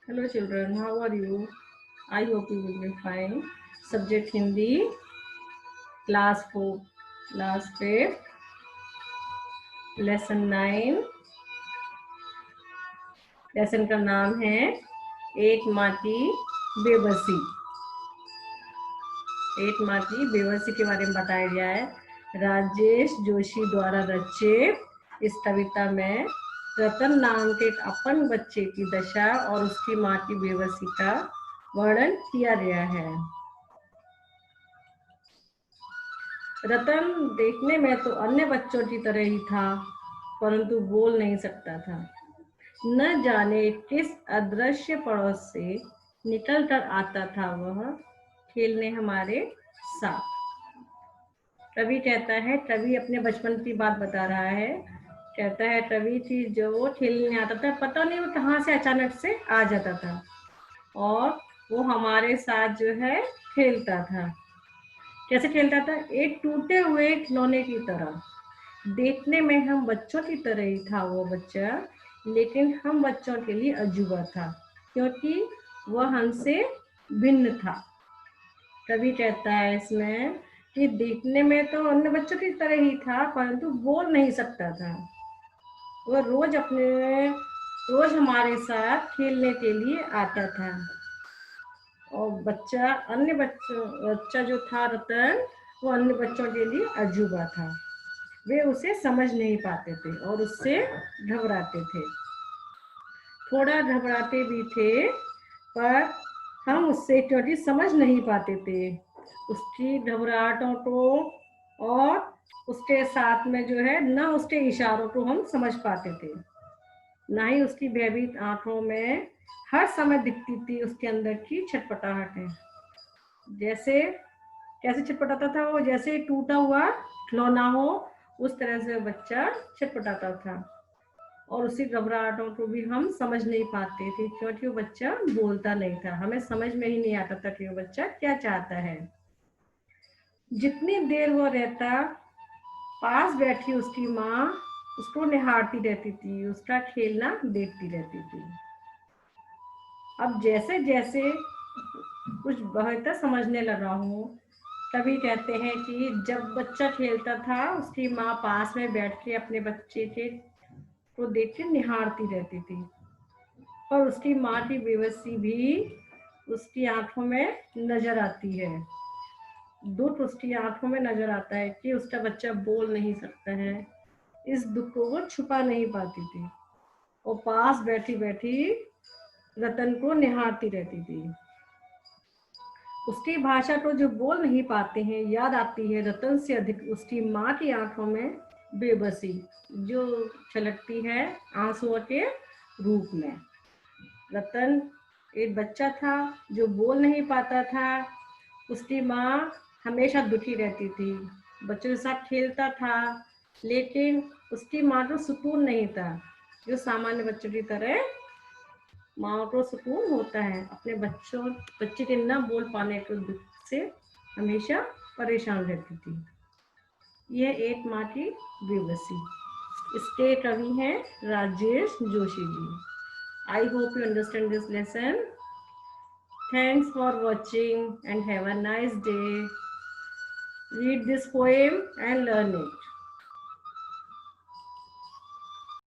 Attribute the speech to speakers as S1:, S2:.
S1: Hello children, how are you? I hope you will be fine. Subject Hindi, class 4, class 5, lesson 9. Lesson का नाम है एक माँ की बेबसी। एक माँ की बेबसी के बारे में बताया गया है। राजेश जोशी द्वारा रचित इस कविता में रतन नाम के एक अपंग बच्चे की दशा और उसकी माँ की बेबसी का वर्णन किया गया है। रतन देखने में तो अन्य बच्चों की तरह ही था, परंतु बोल नहीं सकता था। न जाने किस अदृश्य पड़ोस से निकल कर आता था वह खेलने हमारे साथ। कवि कहता है, कवि अपने बचपन की बात बता रहा है। कहता है कवि थी जो वो खेलने आता था, पता नहीं वो कहाँ से अचानक से आ जाता था और वो हमारे साथ जो है खेलता था। कैसे खेलता था? एक टूटे हुए खिलौने की तरह। देखने में हम बच्चों की तरह ही था वो बच्चा, लेकिन हम बच्चों के लिए अजूबा था क्योंकि वह हमसे भिन्न था। कवि कहता है इसमें कि देखने में तो अन्य बच्चों की तरह ही था, परंतु बोल नहीं सकता था। वह रोज हमारे साथ खेलने के लिए आता था और बच्चा जो था रतन, वो अन्य बच्चों के लिए अजूबा था। वे उसे समझ नहीं पाते थे और उससे घबराते थे। थोड़ा घबराते भी थे, पर हम उससे क्योंकि समझ नहीं पाते थे उसकी घबराहटों को, और उसके साथ में जो है न उसके इशारों को हम समझ पाते थे, ना ही उसकी भयभीत आंखों में हर समय दिखती थी उसके अंदर की छटपटाहट। जैसे कैसे छटपटाता था वो? जैसे टूटा हुआ खिलौना हो, उस तरह से बच्चा छटपटाता था और उसी घबराहटों को भी हम समझ नहीं पाते थे क्योंकि वो बच्चा बोलता नहीं था। हमें समझ में ही नहीं आता था कि वो बच्चा क्या चाहता है। जितनी देर वो रहता, पास बैठी उसकी माँ उसको निहारती रहती थी, उसका खेलना देखती रहती थी। अब जैसे जैसे कुछ बेहतर समझने लगा हूँ, तभी कहते हैं कि जब बच्चा खेलता था उसकी माँ पास में बैठ के अपने बच्चे के को देख के निहारती रहती थी, पर उसकी माँ की बेबसी भी उसकी आंखों में नजर आती है। दुख उसकी आंखों में नजर आता है कि उसका बच्चा बोल नहीं सकता है। इस दुख को वो छुपा नहीं पाती थी और पास बैठी बैठी रतन को निहारती रहती थी। उसकी भाषा को जो बोल नहीं पाते हैं याद आती है रतन से अधिक उसकी माँ की आंखों में बेबसी, जो छलकती है आंसुओं के रूप में। रतन एक बच्चा था जो बोल नहीं पाता था। उसकी माँ हमेशा दुखी रहती थी, बच्चों के साथ खेलता था, लेकिन उसकी माँ को सुकून नहीं था जो सामान्य बच्चों की तरह माँ को सुकून होता है। अपने बच्चे के न बोल पाने के दुख से हमेशा परेशान रहती थी। यह एक माँ की बेबसी। इसके कवि हैं Rajesh Joshi ji. I hope you understand this lesson. Thanks for watching and have a nice day. Read this poem and learn it.